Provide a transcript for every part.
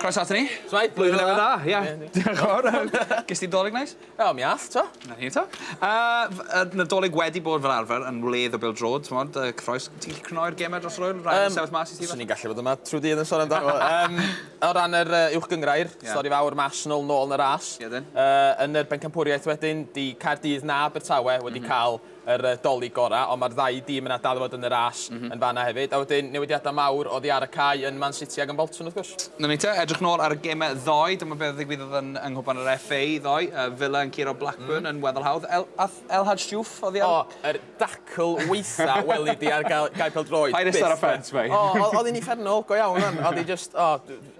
croeso ato ni. Smaid, Blwyddyn newydd dda, ie. Diolch yn fawr. Ges ti dolyg neis? O, mi all, to. Na ni to. Nadolig wedi bod fel arfer yn wledd o Bill Drod, ti'n modd, croes, ti'n gallu crynhoi'r gemau dros yr oer? Rhaid yn sefyll mas i ti? Swn i'n gallu bod yma trwy dydd yn sôn amdano. O ran yr uwch gyngrair, stori fawr Arsenal nôl yn y ras. Yn yr bencampwriaeth wedyn, di Caerdydd na Abertawe wedi cael yr dolyg gora, ond mae'r ddau dîm yna dal fod yn y ras yn fanna hefyd. A wedyn, newidiadau mawr oddi ar y cae yn Man City ac yn Bolton, wrth gwrs. Na ni te, edrych nôl ar y gemau ddoi, dyma beth ddigwyddodd yn nghwpan yr FA ddoi. Villa yn curo Blackburn yn weddol hawdd. Elhad Stwff oddi ar... O, yr dacl weitha weli di ar gael peldroed. Paid ar y ffens, mei. O, oedd hi'n effernol, go iawn. Oedd hi just,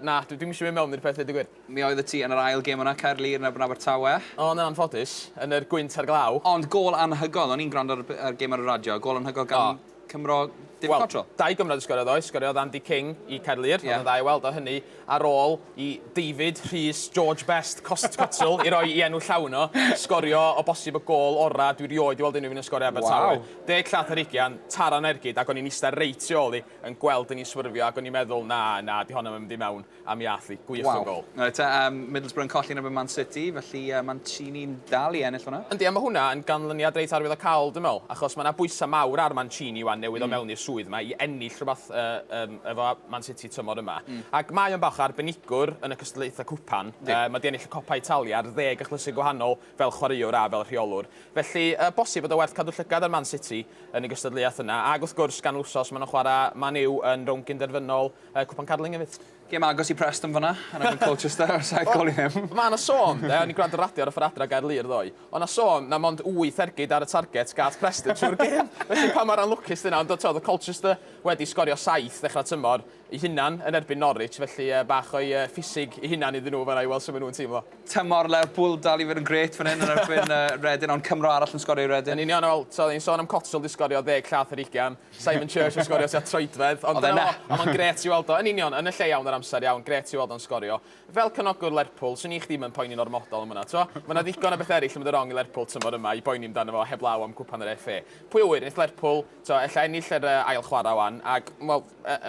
na, dwi'n eisiau mynd mewn i'r peth ddweud. Mi oedd y ti yn yr ail gem yna, Caerlir yn Abertawe. O, na'n anffodus, yn yr gwynt ar glaw. Ond gol anhygol, o'n i'n gwrando ar gem ar y radio, gol anhygol gan Cymro dim control. Dau gymryd sgorio ddo, sgoriodd Andy King i Caerlir, oedd yn dda i weld o hynny, ar ôl i David, Rhys, George Best, Costcuttle i roi i enw llawn o, sgorio o bosib y gol ora, dwi rioed i weld unrhyw un yn sgorio Abertawe. 10 llath ar 20, taran ergyd, ac o'n i'n eistedd reit i ôl i yn gweld yn ei swyrfio, ac o'n i'n meddwl, na, di hwnna'n mynd i mewn am i allu, gwych o gol. Middlesbrough yn colli yn y Man City, felly Mancini'n dal i ennill hwnna. Yndi, mae hwnna yn ganlyniad reit arwydd o cael, dwi'n meddwl, achos mae yna bwysau mawr ar Mancini wan newydd o mewn i'r swydd yma i ennill rhywbeth efo Man City tymor yma. Ac mae o'n bach arbenigwr yn y cystadlaethau cwpan. Mae di ennill y Copa Italia ar 10 achlysur gwahanol fel chwaraewr a fel rheolwr. Felly, bosib bod o werth cadw llygad ar Man City yn y gystadleuaeth yna. Ac wrth gwrs, gan wsos, maen nhw'n chwarae Man U yn rownd gynderfynol Cwpan Carling hefyd. Gem agos i Preston fyna, yn efo'n Colchester, ar saith gol i ddim. Mae yna sôn, o'n i'n gwrando radio ar y ffordd adra Gaerlir ddoe, ond yna sôn na mond 8 ergyd ar y target gath Preston trwy'r gem. Felly pa mae'r anlwcus yna, ond oedd Colchester wedi sgorio 7 ddechrau tymor i hunan yn erbyn Norwich, felly bach o'i ffisig i hunan iddyn nhw fyna i weld sut maen nhw'n teimlo. Tymor Lerpwl dal i fod yn gret fan hyn yn erbyn Reading, ond Cymro arall yn sgorio i Reading. Yn union, i'n sôn am Cotzel di sgorio 10 llath ar 20, Simon Church yn sgorio tua troedfedd, ond mae'n gret i weld o. Yn union, yn y lle iawn ar amser iawn, gret i weld o'n sgorio. Fel cynogwr Lerpwl, swn i chdi yn poeni'n ormodol am hynna. Mae yna ddigon o beth eraill yn mynd y rong i Lerpwl tymor yma i boeni amdano fo heblaw am cwpan yr FA. Pwy yw'r wneud Lerpwl, ella ennill yr ail chwarae wan, ac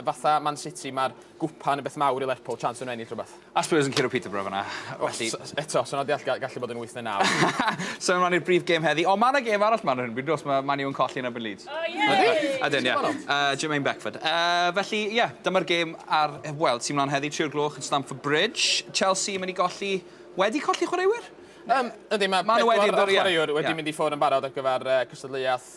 fatha Man City mae'r gwpan y beth mawr i Lerpwl, chance yn ennill rhywbeth. A Spurs yn curo Peterborough fyna. Eto, so nad gallu bod yn 8-9. So ymlaen i'r brif gêm heddi. O, mae yna gêm arall man hyn, bydd dos mae Man U yn colli yn erbyn Leeds. O, ie! Ydyn, ie. Jermaine Beckford. Felly, ie, dyma'r gêm ar, wel, sy'n mlaen heddi 3 o'r gloch yn Stamford Bridge. Chelsea yn mynd i golli, wedi colli chwaraewyr? Ydy, mae 4 chwaraewr wedi mynd i ffwrdd yn barod ar gyfer cystadleuaeth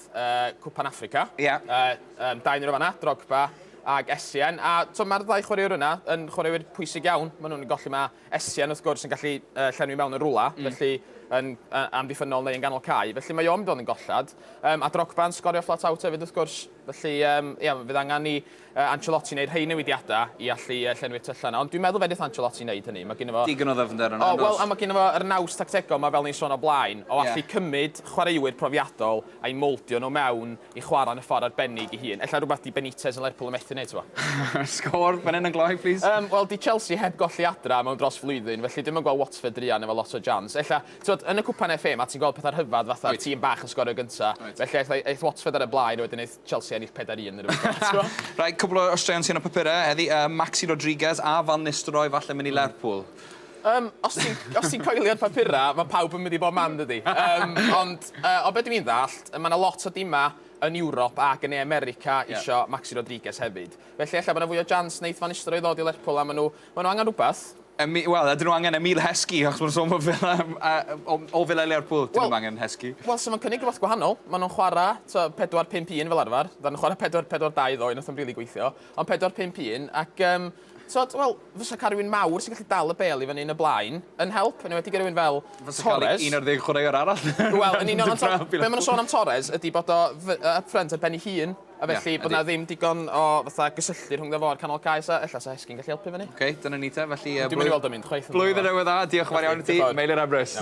Cwpan Affrica. Dau yn yr fanna, Drogba ag Essien. A mae'r ddau chwaraewr yna yn chwaraewr pwysig iawn. Maen nhw'n golli mae Essien, wrth gwrs, yn gallu llenwi mewn y rwla. Felly, yn amddiffynol neu yn ganol cae. Felly mae o'n mynd yn gollad. A Drogba'n sgorio flat out hefyd, wrth gwrs. Felly, fydd angen i Ancelotti wneud rhai newidiadau i allu llenwi'r tyllau yna. Ond dwi'n meddwl fedith Ancelotti wneud hynny. Digon o ddyfnder yna. Wel, a mae gen fo yr naws tactegol yma fel ni'n sôn o blaen, o allu cymryd chwaraewyr profiadol a'i moldio nhw mewn i chwarae yn y ffordd arbennig i hun. Ella rhywbeth di Benitez yn Lerpwl yn methu wneud, ti'n Sgôr, fan hyn yn gloi, please. Wel, di Chelsea heb golli adra mewn dros flwyddyn, felly dwi'n gweld Watford rian efo lot o jans. Ella, yn y cwpan FA, mae ti'n gweld pethau'r hyfad fatha'r tîm bach yn sgorio gynta. Felly, eith Watford ar y blaen, wedyn eith Chelsea ennill 4-1 Rai, cwbl o straeon sy'n y papurau, heddi Maxi Rodriguez a Van Nistelrooy falle mynd i Lerpwl. Os ti'n coelio'r papura, mae pawb yn mynd i bob man, dydi. Ond, o beth dwi'n ddallt, mae yna lot o dima yn Ewrop ac yn America isio Maxi Rodriguez hefyd. Felly, ella bod yna fwy o jans wneud Van Nistelrooy ddod i Lerpwl a maen nhw angen rhywbeth. Wel, ydyn nhw angen Emil Heskey, achos maen nhw'n sôn o Villa Lerpwl, dyn nhw'n angen Heskey. Wel, so mae'n cynnig rhywbeth gwahanol. Maen nhw'n chwarae 4-5-1 fel arfer. Da'n chwarae 4-4-2 ddoe, nath o'n rili gweithio. Ond 4-5-1, ac wel, fysa cael rhywun mawr sy'n gallu dal y bel i fyny yn y blaen yn help, yn wedi rhywun fel Torres. Fysa cael 11 chwaraewr arall. Wel, yn union, be maen nhw'n sôn am Torres ydy bod o ffrind ar ben ei hun, a felly bod na ddim digon o fatha gysylltu rhwng fo'r canol caes a ella sa Hesgyn gallu helpu fyny. Oce, dyna ni te, felly... Dwi'n mynd i weld o'n mynd, chwaith. Blwyddyn newydd dda, diolch yn fawr iawn i ti, Meilir Ebrys.